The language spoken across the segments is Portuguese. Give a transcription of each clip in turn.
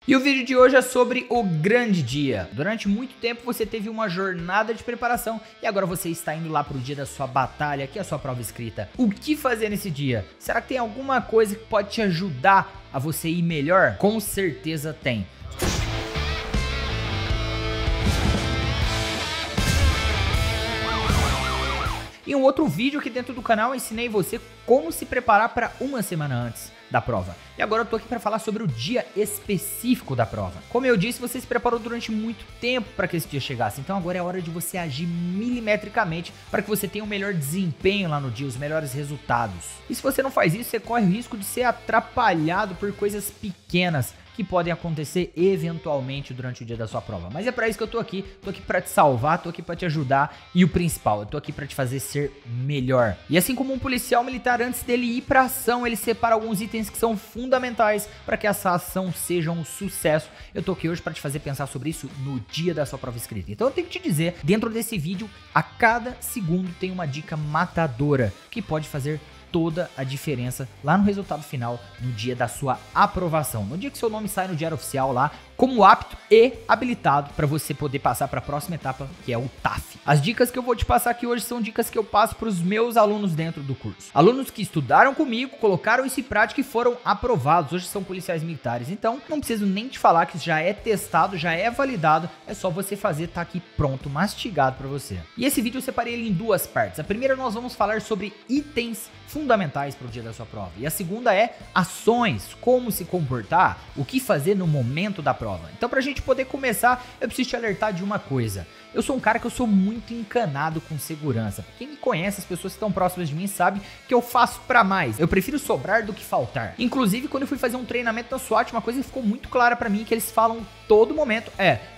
E o vídeo de hoje é sobre o grande dia. Durante muito tempo você teve uma jornada de preparação e agora você está indo lá pro dia da sua batalha, que é a sua prova escrita. O que fazer nesse dia? Será que tem alguma coisa que pode te ajudar a você ir melhor? Com certeza tem. Em um outro vídeo aqui dentro do canal eu ensinei você como se preparar para uma semana antes da prova. E agora eu tô aqui para falar sobre o dia específico da prova. Como eu disse, você se preparou durante muito tempo para que esse dia chegasse. Então agora é hora de você agir milimetricamente para que você tenha o melhor desempenho lá no dia, os melhores resultados. E se você não faz isso, você corre o risco de ser atrapalhado por coisas pequenas que podem acontecer eventualmente durante o dia da sua prova. Mas é para isso que eu tô aqui para te salvar, tô aqui para te ajudar e o principal, eu tô aqui para te fazer ser melhor. E assim como um policial militar, antes dele ir para ação, ele separa alguns itens que são fundamentais para que essa ação seja um sucesso. Eu tô aqui hoje para te fazer pensar sobre isso no dia da sua prova escrita. Então eu tenho que te dizer, dentro desse vídeo, a cada segundo tem uma dica matadora que pode fazer toda a diferença lá no resultado final, no dia da sua aprovação, no dia que seu nome sai no diário oficial lá, como apto e habilitado para você poder passar para a próxima etapa, que é o TAF. As dicas que eu vou te passar aqui hoje são dicas que eu passo para os meus alunos dentro do curso. Alunos que estudaram comigo, colocaram isso em prática e foram aprovados, hoje são policiais militares. Então, não preciso nem te falar que isso já é testado, já é validado, é só você fazer, tá aqui pronto, mastigado para você. E esse vídeo eu separei ele em duas partes. A primeira nós vamos falar sobre itens fundamentais para o dia da sua prova. E a segunda é ações, como se comportar, o que fazer no momento da prova. Então, pra gente poder começar, eu preciso te alertar de uma coisa. Eu sou um cara que eu sou muito encanado com segurança. Quem me conhece, as pessoas que estão próximas de mim, sabem que eu faço pra mais. Eu prefiro sobrar do que faltar. Inclusive, quando eu fui fazer um treinamento na SWAT, uma coisa que ficou muito clara pra mim, que eles falam todo momento,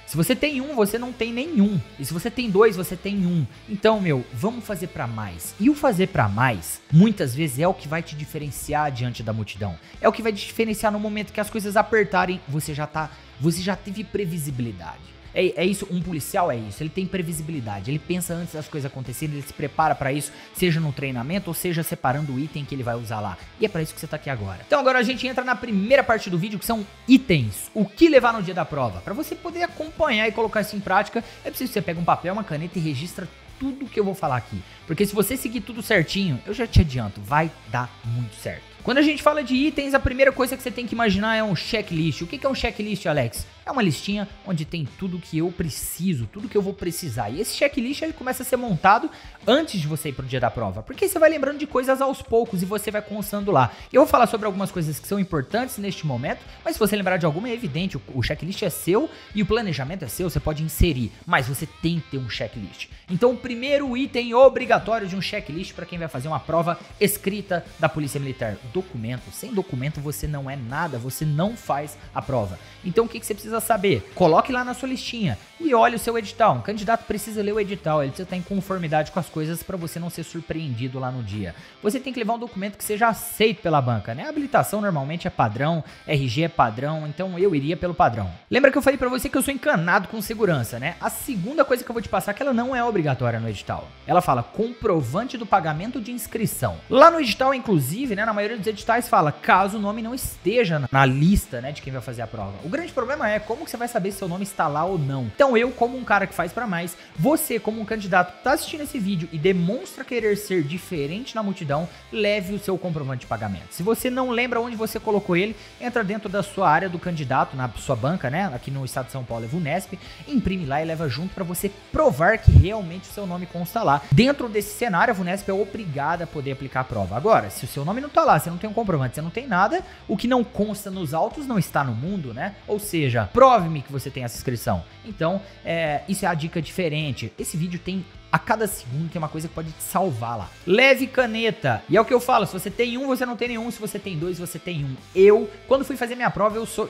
se você tem um, você não tem nenhum. E se você tem dois, você tem um. Então, vamos fazer pra mais. E o fazer pra mais, muitas vezes, é o que vai te diferenciar diante da multidão. É o que vai te diferenciar no momento que as coisas apertarem, você já teve previsibilidade. É isso, um policial é isso, ele tem previsibilidade, ele pensa antes das coisas acontecerem, ele se prepara pra isso, seja no treinamento ou seja separando o item que ele vai usar lá. E é pra isso que você tá aqui agora. Então agora a gente entra na primeira parte do vídeo, que são itens, o que levar no dia da prova. Pra você poder acompanhar e colocar isso em prática, é preciso que você pegue um papel, uma caneta e registra tudo que eu vou falar aqui. Porque se você seguir tudo certinho, eu já te adianto, vai dar muito certo. Quando a gente fala de itens, a primeira coisa que você tem que imaginar é um checklist. O que é um checklist, Alex? É uma listinha onde tem tudo que eu preciso, tudo que eu vou precisar. E esse checklist ele começa a ser montado antes de você ir pro dia da prova, porque você vai lembrando de coisas aos poucos e você vai constando lá. Eu vou falar sobre algumas coisas que são importantes neste momento, mas se você lembrar de alguma, é evidente, o checklist é seu e o planejamento é seu, você pode inserir, mas você tem que ter um checklist. Então o primeiro item obrigatório de um checklist para quem vai fazer uma prova escrita da Polícia Militar, documento. Sem documento você não é nada, você não faz a prova. Então o que você precisa saber? Coloque lá na sua listinha e olhe o seu edital. Um candidato precisa ler o edital, ele precisa estar em conformidade com as coisas para você não ser surpreendido lá no dia. Você tem que levar um documento que seja aceito pela banca, né? A habilitação normalmente é padrão, RG é padrão, então eu iria pelo padrão. Lembra que eu falei para você que eu sou encanado com segurança, né? A segunda coisa que eu vou te passar é que ela não é obrigatória no edital. Ela fala comprovante do pagamento de inscrição. Lá no edital, inclusive, né, na maioria dos editais fala caso o nome não esteja na lista, né, de quem vai fazer a prova. O grande problema é como que você vai saber se seu nome está lá ou não. Então eu, como um cara que faz pra mais, você como um candidato que tá assistindo esse vídeo e demonstra querer ser diferente na multidão, leve o seu comprovante de pagamento. Se você não lembra onde você colocou ele, entra dentro da sua área do candidato, na sua banca, né, aqui no estado de São Paulo é VUNESP, imprime lá e leva junto pra você provar que realmente o seu nome consta lá. Dentro desse cenário, a VUNESP é obrigada a poder aplicar a prova. Agora, se o seu nome não tá lá, você não tem um comprovante, você não tem nada, o que não consta nos autos não está no mundo, né? Ou seja, prove-me que você tem essa inscrição. Então, isso é a dica diferente. Esse vídeo tem, a cada segundo tem uma coisa que pode te salvar lá. Leve caneta. E é o que eu falo, se você tem um, você não tem nenhum. Se você tem dois, você tem um. Eu, quando fui fazer minha prova, eu sou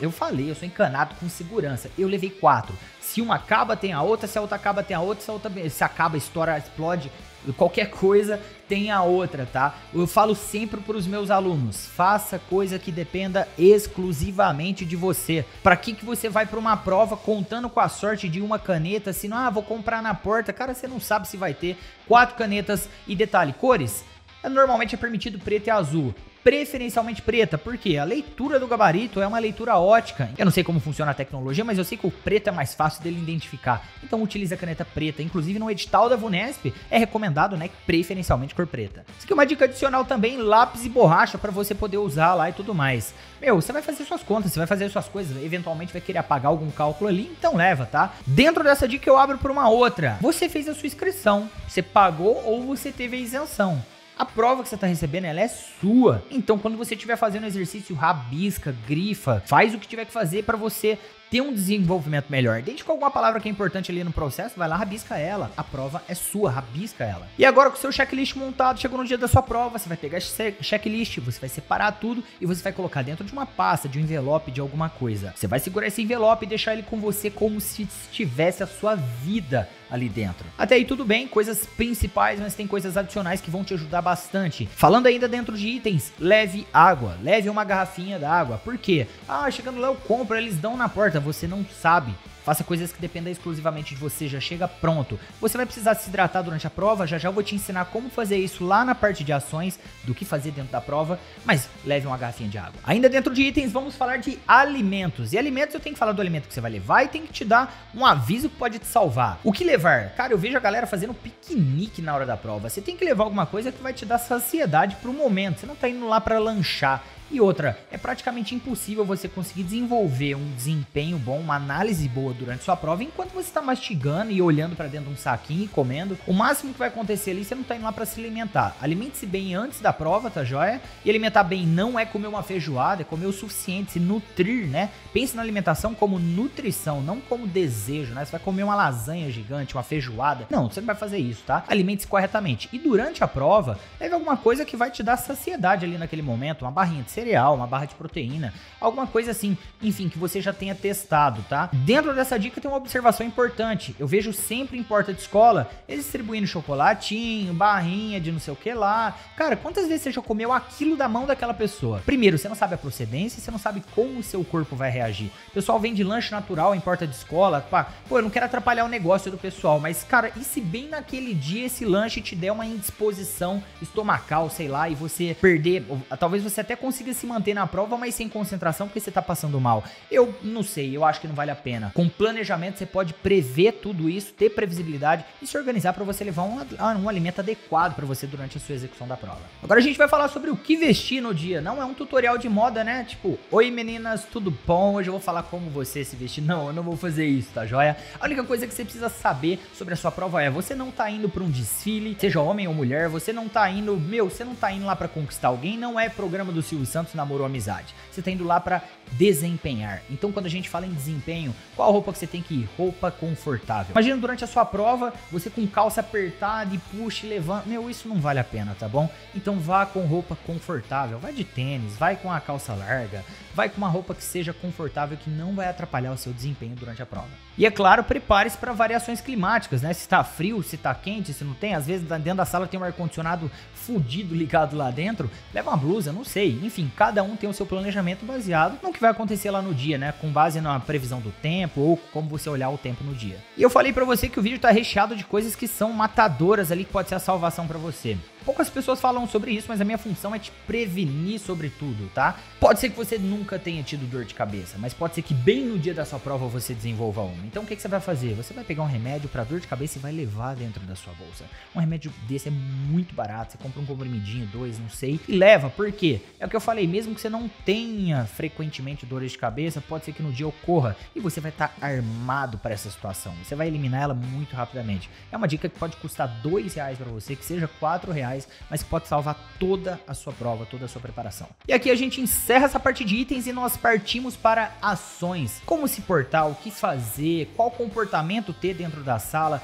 encanado com segurança. Eu levei 4. Se uma acaba, tem a outra. Se a outra acaba, tem a outra. Se a outra se acaba, estoura, explode. Qualquer coisa tem a outra, tá? Eu falo sempre para os meus alunos, faça coisa que dependa exclusivamente de você. Para que você vai para uma prova contando com a sorte de uma caneta, se não, vou comprar na porta, cara, você não sabe se vai ter 4 canetas. E detalhe, cores, normalmente é permitido preto e azul. preferencialmente preta, porque a leitura do gabarito é uma leitura ótica. Eu não sei como funciona a tecnologia, mas eu sei que o preto é mais fácil dele identificar. Então utilize a caneta preta. Inclusive no edital da VUNESP é recomendado, né, preferencialmente cor preta. Isso aqui é uma dica adicional também, lápis e borracha para você poder usar lá e tudo mais. Meu, você vai fazer suas contas, você vai fazer suas coisas, eventualmente vai querer apagar algum cálculo ali, então leva, tá? Dentro dessa dica eu abro por uma outra. Você fez a sua inscrição, você pagou ou você teve a isenção. A prova que você está recebendo, ela é sua. Então, quando você estiver fazendo exercício, rabisca, grifa, faz o que tiver que fazer para você ter um desenvolvimento melhor. Desde com alguma palavra que é importante ali no processo, vai lá, rabisca ela. A prova é sua, rabisca ela. E agora com o seu checklist montado, chegou no dia da sua prova, você vai pegar esse checklist, você vai separar tudo e você vai colocar dentro de uma pasta, de um envelope, de alguma coisa. Você vai segurar esse envelope e deixar ele com você como se tivesse a sua vida ali dentro. Até aí tudo bem, coisas principais, mas tem coisas adicionais que vão te ajudar bastante. Falando ainda dentro de itens, leve água, leve uma garrafinha d'água. Por quê? Ah, chegando lá eu compro, eles dão na porta, você não sabe. Faça coisas que dependam exclusivamente de você, já chega pronto. Você vai precisar se hidratar durante a prova, já eu vou te ensinar como fazer isso lá na parte de ações, do que fazer dentro da prova, mas leve uma garrafinha de água. Ainda dentro de itens, vamos falar de alimentos. E alimentos, eu tenho que falar do alimento que você vai levar e tem que te dar um aviso que pode te salvar. O que levar? Cara, eu vejo a galera fazendo piquenique na hora da prova. Você tem que levar alguma coisa que vai te dar saciedade pro momento. Você não tá indo lá pra lanchar. E outra, é praticamente impossível você conseguir desenvolver um desempenho bom, uma análise boa durante sua prova, enquanto você está mastigando e olhando para dentro de um saquinho e comendo. O máximo que vai acontecer ali, você não tá indo lá para se alimentar. Alimente-se bem antes da prova, tá joia? E alimentar bem não é comer uma feijoada, é comer o suficiente, se nutrir, né? Pense na alimentação como nutrição, não como desejo, né? Você vai comer uma lasanha gigante, uma feijoada. Não, você não vai fazer isso, tá? Alimente-se corretamente. E durante a prova, leve alguma coisa que vai te dar saciedade ali naquele momento, uma barrinha de cereal, uma barra de proteína, alguma coisa assim, enfim, que você já tenha testado, tá? Dentro dessa dica tem uma observação importante. Eu vejo sempre em porta de escola eles distribuindo chocolatinho, barrinha de não sei o que lá. Cara, quantas vezes você já comeu aquilo da mão daquela pessoa? Primeiro, você não sabe a procedência, você não sabe como o seu corpo vai reagir. O pessoal vende lanche natural em porta de escola, pá, pô, eu não quero atrapalhar o negócio do pessoal, mas cara, e se bem naquele dia esse lanche te der uma indisposição estomacal, sei lá, e você perder, talvez você até consiga se manter na prova, mas sem concentração porque você tá passando mal. Eu não sei, eu acho que não vale a pena. Com planejamento você pode prever tudo isso, ter previsibilidade e se organizar para você levar um alimento adequado para você durante a sua execução da prova. Agora a gente vai falar sobre o que vestir no dia. Não é um tutorial de moda, né? Tipo, oi meninas, tudo bom? Hoje eu vou falar como você se vestir. Não, eu não vou fazer isso, tá joia? A única coisa que você precisa saber sobre a sua prova é, você não tá indo para um desfile, seja homem ou mulher, você não tá indo, você não tá indo lá para conquistar alguém, não é programa do Silvio Santos, namoro ou amizade. Você tá indo lá pra desempenhar. Então, quando a gente fala em desempenho, qual roupa que você tem que ir? Roupa confortável. Imagina durante a sua prova, você com calça apertada e puxa e levanta. Meu, isso não vale a pena, tá bom? Então vá com roupa confortável. Vai de tênis, vai com a calça larga, vai com uma roupa que seja confortável, que não vai atrapalhar o seu desempenho durante a prova. E é claro, prepare-se para variações climáticas, né? Se tá frio, se tá quente, se não tem, às vezes dentro da sala tem um ar-condicionado fudido ligado lá dentro, leva uma blusa, não sei. Enfim, cada um tem o seu planejamento baseado no que vai acontecer lá no dia, né? Com base na previsão do tempo ou como você olhar o tempo no dia. E eu falei pra você que o vídeo tá recheado de coisas que são matadoras ali, que pode ser a salvação pra você. Poucas pessoas falam sobre isso, mas a minha função é te prevenir sobre tudo, tá? Pode ser que você nunca tenha tido dor de cabeça, mas pode ser que bem no dia da sua prova você desenvolva uma. Então o que você vai fazer? Você vai pegar um remédio pra dor de cabeça e vai levar dentro da sua bolsa. Um remédio desse é muito barato, você compra um comprimidinho, 2, não sei, e leva. Por quê? É o que eu falei, mesmo que você não tenha frequentemente dores de cabeça, pode ser que no dia ocorra e você vai estar armado para essa situação. Você vai eliminar ela muito rapidamente. É uma dica que pode custar R$2 para você, que seja R$4, mas que pode salvar toda a sua prova, toda a sua preparação. E aqui a gente encerra essa parte de itens e nós partimos para ações. Como se portar, o que fazer, qual comportamento ter dentro da sala.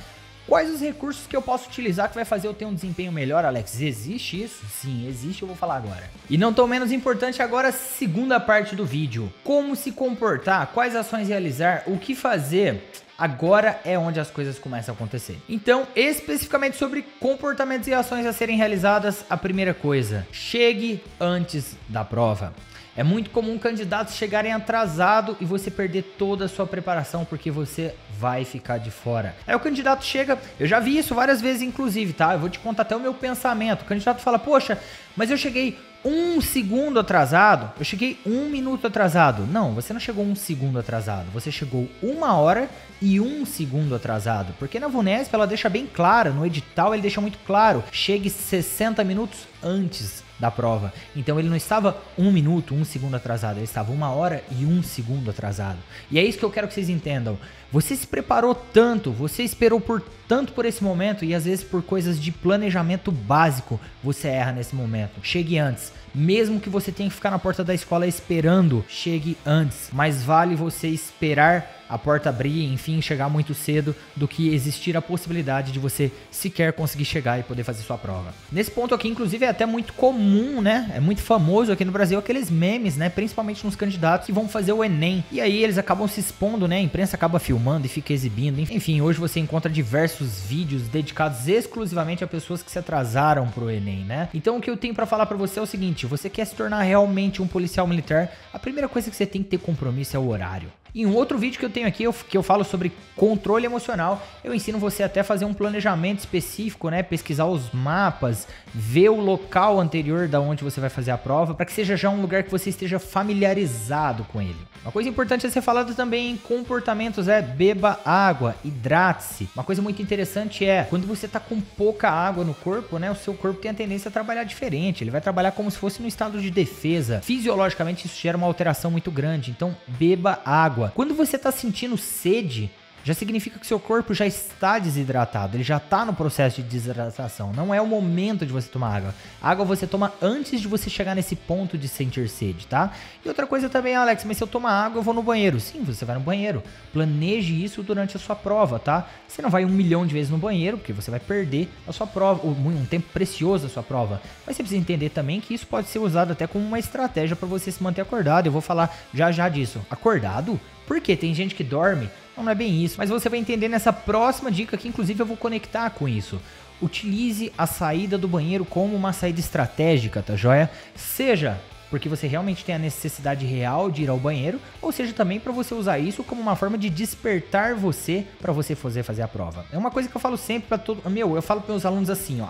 Quais os recursos que eu posso utilizar que vai fazer eu ter um desempenho melhor, Alex? Existe isso? Sim, existe, eu vou falar agora. E não tão menos importante agora, a segunda parte do vídeo. Como se comportar, quais ações realizar, o que fazer... Agora é onde as coisas começam a acontecer. Então, especificamente sobre comportamentos e ações a serem realizadas, a primeira coisa, chegue antes da prova. É muito comum candidatos chegarem atrasado e você perder toda a sua preparação porque você vai ficar de fora. Aí o candidato chega, eu já vi isso várias vezes inclusive, tá? Eu vou te contar até o meu pensamento. O candidato fala, poxa, mas eu cheguei 1 segundo atrasado. Eu cheguei 1 minuto atrasado. Não, você não chegou 1 segundo atrasado. Você chegou 1 hora e 1 segundo atrasado. Porque na VUNESP ela deixa bem claro, no edital ele deixa muito claro. Chegue 60 minutos antes da prova. Então ele não estava 1 minuto, 1 segundo atrasado. Ele estava 1 hora e 1 segundo atrasado. E é isso que eu quero que vocês entendam. Você se preparou tanto, você esperou tanto por esse momento e às vezes por coisas de planejamento básico você erra nesse momento. Chegue antes. Mesmo que você tenha que ficar na porta da escola esperando, chegue antes. Mais vale você esperar a porta abrir, enfim, chegar muito cedo, do que existir a possibilidade de você sequer conseguir chegar e poder fazer sua prova. Nesse ponto aqui, inclusive, é até muito comum, né? É muito famoso aqui no Brasil aqueles memes, né? Principalmente nos candidatos que vão fazer o Enem. E aí eles acabam se expondo, né? A imprensa acaba filmando e fica exibindo. Enfim, hoje você encontra diversos vídeos dedicados exclusivamente a pessoas que se atrasaram pro Enem, né? Então o que eu tenho pra falar pra você é o seguinte: você quer se tornar realmente um policial militar, a primeira coisa que você tem que ter compromisso é o horário. Em um outro vídeo que eu tenho aqui, que eu falo sobre controle emocional, eu ensino você até a fazer um planejamento específico, né? Pesquisar os mapas, ver o local anterior da onde você vai fazer a prova, para que seja já um lugar que você esteja familiarizado com ele. Uma coisa importante a ser falada também em comportamentos é beba água, hidrate-se. Uma coisa muito interessante é, quando você tá com pouca água no corpo, né? O seu corpo tem a tendência a trabalhar diferente, ele vai trabalhar como se fosse no estado de defesa. Fisiologicamente isso gera uma alteração muito grande, então beba água. Quando você tá sentindo sede, já significa que seu corpo já está desidratado, ele já está no processo de desidratação. Não é o momento de você tomar água. Água você toma antes de você chegar nesse ponto de sentir sede, tá? E outra coisa também, Alex, mas se eu tomar água eu vou no banheiro. Sim, você vai no banheiro. Planeje isso durante a sua prova, tá? Você não vai 1 milhão de vezes no banheiro, porque você vai perder a sua prova, um tempo precioso da sua prova. Mas você precisa entender também que isso pode ser usado até como uma estratégia para você se manter acordado. Eu vou falar já disso. Acordado? Por quê? Tem gente que dorme. Não é bem isso, mas você vai entender nessa próxima dica que inclusive eu vou conectar com isso. Utilize a saída do banheiro como uma saída estratégica, tá joia? Seja porque você realmente tem a necessidade real de ir ao banheiro, ou seja também para você usar isso como uma forma de despertar você para você fazer a prova. É uma coisa que eu falo sempre para todo... eu falo para meus alunos assim, ó.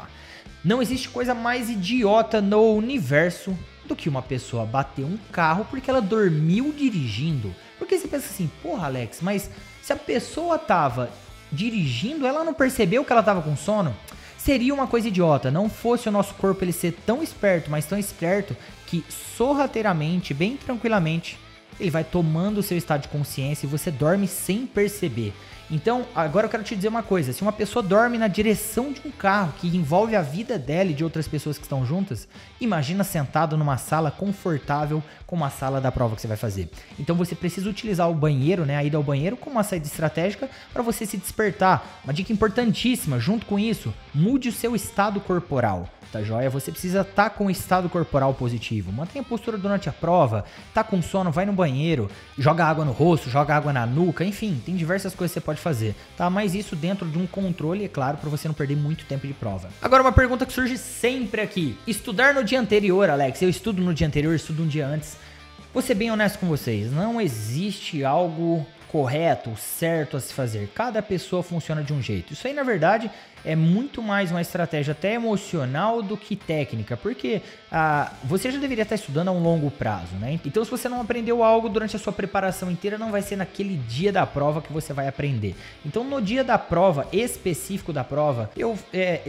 Não existe coisa mais idiota no universo do que uma pessoa bater um carro porque ela dormiu dirigindo. Porque você pensa assim, porra, Alex, mas se a pessoa tava dirigindo, ela não percebeu que ela tava com sono? Seria uma coisa idiota, não fosse o nosso corpo ele ser tão esperto, mas tão esperto, que sorrateiramente, bem tranquilamente, ele vai tomando o seu estado de consciência e você dorme sem perceber. Então, agora eu quero te dizer uma coisa, se uma pessoa dorme na direção de um carro que envolve a vida dela e de outras pessoas que estão juntas, imagina sentado numa sala confortável como a sala da prova que você vai fazer. Então você precisa utilizar o banheiro, né, a ida ao banheiro como uma saída estratégica para você se despertar. Uma dica importantíssima, junto com isso, mude o seu estado corporal. Tá joia? Você precisa estar com o estado corporal positivo. Mantenha a postura durante a prova. Tá com sono, vai no banheiro, joga água no rosto, joga água na nuca, enfim, tem diversas coisas que você pode fazer, tá? Mas isso dentro de um controle, é claro, para você não perder muito tempo de prova. Agora uma pergunta que surge sempre aqui. Estudar no dia anterior, Alex, eu estudo no dia anterior, estudo um dia antes. Vou ser bem honesto com vocês, não existe algo correto, certo a se fazer. Cada pessoa funciona de um jeito. Isso aí, na verdade, é muito mais uma estratégia até emocional do que técnica, porque você já deveria estar estudando a um longo prazo, né? Então, se você não aprendeu algo durante a sua preparação inteira, não vai ser naquele dia da prova que você vai aprender. Então, no dia da prova, específico da prova, eu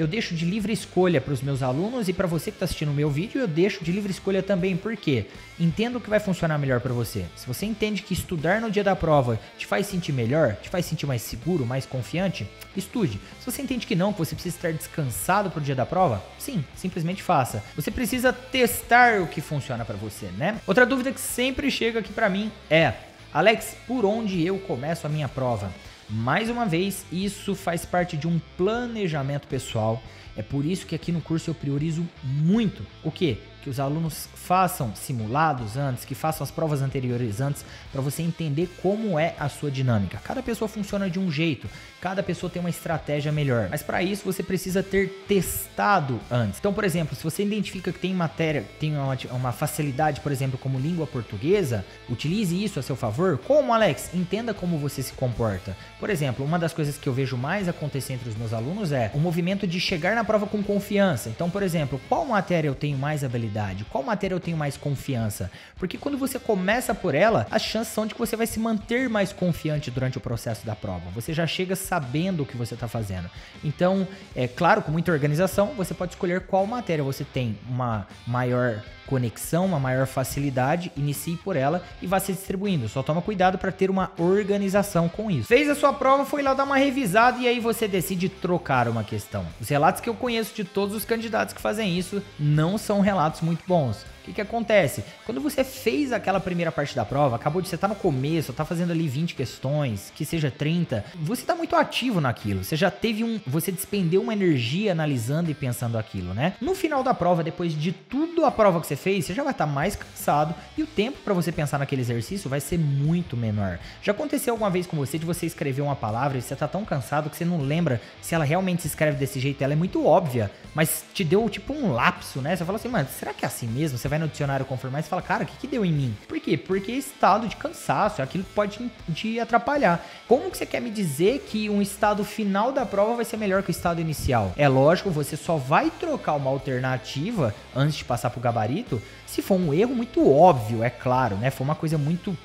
deixo de livre escolha para os meus alunos e para você que está assistindo o meu vídeo, eu deixo de livre escolha também, porque entendo o que vai funcionar melhor para você. Se você entende que estudar no dia da prova te faz sentir melhor, te faz sentir mais seguro, mais confiante, estude. Se você entende que não, que você precisa estar descansado pro dia da prova, sim, simplesmente faça. Você precisa testar o que funciona para você, né? Outra dúvida que sempre chega aqui para mim é: Alex, por onde eu começo a minha prova? Mais uma vez, isso faz parte de um planejamento pessoal. É por isso que aqui no curso eu priorizo muito o quê? Que os alunos façam simulados antes, que façam as provas anteriores antes, para você entender como é a sua dinâmica. Cada pessoa funciona de um jeito, cada pessoa tem uma estratégia melhor, mas para isso você precisa ter testado antes. Então, por exemplo, se você identifica que tem matéria, tem uma facilidade, por exemplo, como língua portuguesa, utilize isso a seu favor. Como, Alex? Entenda como você se comporta. Por exemplo, uma das coisas que eu vejo mais acontecer entre os meus alunos é o movimento de chegar na prova com confiança. Então, por exemplo, qual matéria eu tenho mais habilidade? facilidade? Qual matéria eu tenho mais confiança? Porque quando você começa por ela, as chances são de que você vai se manter mais confiante durante o processo da prova. Você já chega sabendo o que você está fazendo. Então, é claro, com muita organização, você pode escolher qual matéria você tem uma maior conexão, uma maior facilidade, inicie por ela e vá se distribuindo. Só toma cuidado para ter uma organização com isso. Fez a sua prova, foi lá dar uma revisada e aí você decide trocar uma questão. Os relatos que eu conheço de todos os candidatos que fazem isso não são relatos muito bons. O que acontece? Quando você fez aquela primeira parte da prova, acabou de você estar no começo, tá fazendo ali 20 questões, que seja 30, você tá muito ativo naquilo. Você já teve você despendeu uma energia analisando e pensando aquilo, né? No final da prova, depois de tudo a prova que você fez, você já vai estar mais cansado e o tempo para você pensar naquele exercício vai ser muito menor. Já aconteceu alguma vez com você de você escrever uma palavra e você tá tão cansado que você não lembra se ela realmente se escreve desse jeito? Ela é muito óbvia, mas te deu tipo um lapso, né? Você fala assim, mano, será que é assim mesmo? Você vai no dicionário confirmar e fala, cara, o que deu em mim? Por quê? Porque estado de cansaço, aquilo que pode te atrapalhar. Como que você quer me dizer que um estado final da prova vai ser melhor que o estado inicial? É lógico, você só vai trocar uma alternativa antes de passar pro gabarito se for um erro muito óbvio, é claro, né? For uma coisa muito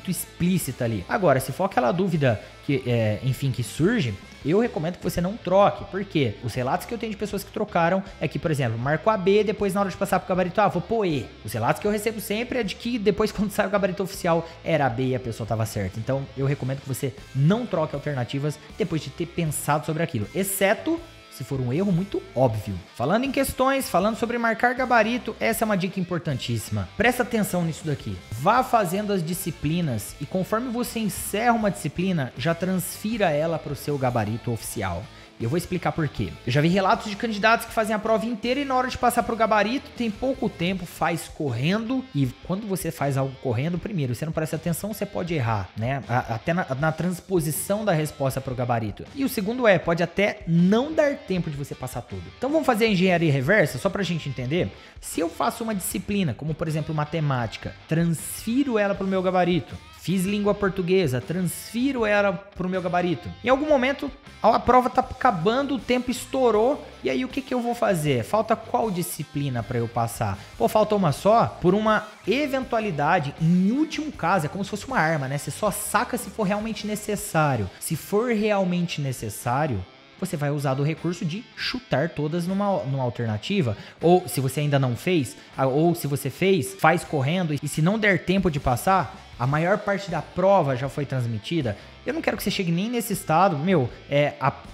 explícita ali. Agora, se for aquela dúvida que, enfim, que surge, eu recomendo que você não troque. Por quê? Os relatos que eu tenho de pessoas que trocaram é que, por exemplo, marcou a B, depois na hora de passar pro gabarito, vou pôr E. Os relatos que eu recebo sempre é de que depois quando sai o gabarito oficial era a B e a pessoa tava certa. Então, eu recomendo que você não troque alternativas depois de ter pensado sobre aquilo, exceto se for um erro muito óbvio. Falando em questões, falando sobre marcar gabarito, essa é uma dica importantíssima. Presta atenção nisso daqui. Vá fazendo as disciplinas e conforme você encerra uma disciplina, já transfira ela para o seu gabarito oficial. E eu vou explicar por quê. Eu já vi relatos de candidatos que fazem a prova inteira e na hora de passar pro gabarito tem pouco tempo, faz correndo. E quando você faz algo correndo, primeiro, você não presta atenção, você pode errar, né? Até na transposição da resposta pro gabarito. E o segundo pode até não dar tempo de você passar tudo. Então vamos fazer a engenharia reversa, só pra gente entender. Se eu faço uma disciplina, como por exemplo matemática, transfiro ela pro meu gabarito. Fiz língua portuguesa, transfiro ela pro meu gabarito. Em algum momento, a prova tá acabando, o tempo estourou, e aí o que eu vou fazer? Falta qual disciplina para eu passar? Pô, falta uma só? Por uma eventualidade, em último caso, é como se fosse uma arma, né? Você só saca se for realmente necessário. Se for realmente necessário, você vai usar do recurso de chutar todas numa alternativa. Ou se você ainda não fez, ou se você fez, faz correndo, e se não der tempo de passar, a maior parte da prova já foi transmitida. Eu não quero que você chegue nem nesse estado.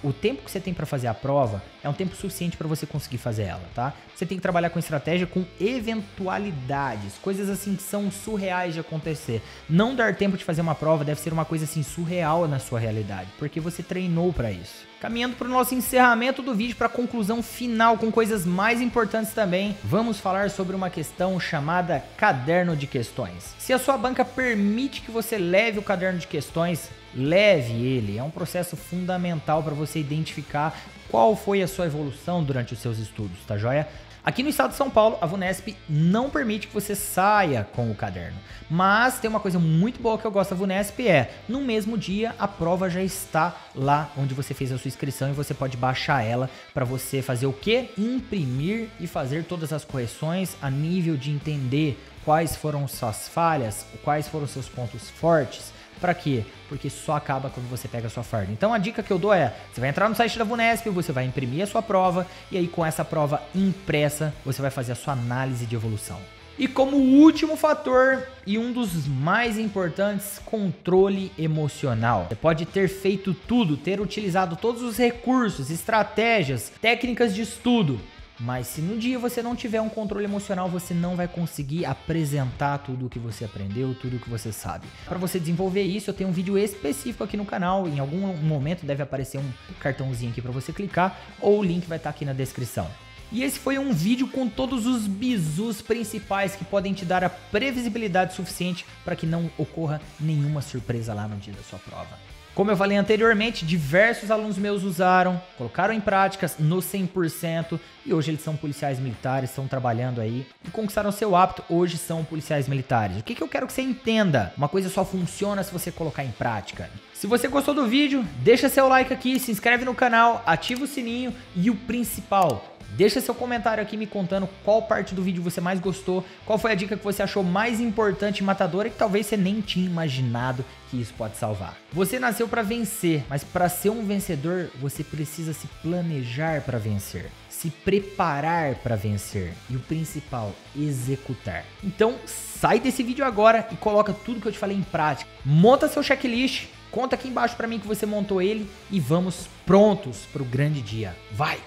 O tempo que você tem para fazer a prova é um tempo suficiente para você conseguir fazer ela, tá? Você tem que trabalhar com estratégia, com eventualidades, coisas assim que são surreais de acontecer. Não dar tempo de fazer uma prova deve ser uma coisa assim surreal na sua realidade, porque você treinou para isso. Caminhando para o nosso encerramento do vídeo, para a conclusão final, com coisas mais importantes também, vamos falar sobre uma questão chamada caderno de questões. Se a sua banca permite que você leve o caderno de questões, leve ele. É um processo fundamental para você identificar qual foi a sua evolução durante os seus estudos, tá joia? Aqui no estado de São Paulo, a VUNESP não permite que você saia com o caderno. Mas tem uma coisa muito boa que eu gosto da VUNESP, no mesmo dia a prova já está lá onde você fez a sua inscrição e você pode baixar ela para você fazer o quê? Imprimir e fazer todas as correções a nível de entender quais foram suas falhas, quais foram seus pontos fortes. Pra quê? Porque só acaba quando você pega a sua farda. Então a dica que eu dou você vai entrar no site da VUNESP, você vai imprimir a sua prova e aí com essa prova impressa você vai fazer a sua análise de evolução. E como último fator e um dos mais importantes, controle emocional. Você pode ter feito tudo, ter utilizado todos os recursos, estratégias, técnicas de estudo. Mas se no dia você não tiver um controle emocional, você não vai conseguir apresentar tudo o que você aprendeu, tudo o que você sabe. Para você desenvolver isso, eu tenho um vídeo específico aqui no canal. Em algum momento deve aparecer um cartãozinho aqui para você clicar, ou o link vai estar aqui na descrição. E esse foi um vídeo com todos os bizus principais que podem te dar a previsibilidade suficiente para que não ocorra nenhuma surpresa lá no dia da sua prova. Como eu falei anteriormente, diversos alunos meus usaram, colocaram em práticas no 100% e hoje eles são policiais militares, estão trabalhando aí e conquistaram seu hábito, hoje são policiais militares. O que eu quero que você entenda? Uma coisa só funciona se você colocar em prática. Se você gostou do vídeo, deixa seu like aqui, se inscreve no canal, ativa o sininho e o principal, Deixa seu comentário aqui me contando qual parte do vídeo você mais gostou, qual foi a dica que você achou mais importante e matadora e que talvez você nem tinha imaginado que isso pode salvar. Você nasceu para vencer, mas para ser um vencedor, você precisa se planejar para vencer, se preparar para vencer e o principal, executar. Então, sai desse vídeo agora e coloca tudo que eu te falei em prática. Monta seu checklist, conta aqui embaixo para mim que você montou ele e vamos prontos para o grande dia. Vai!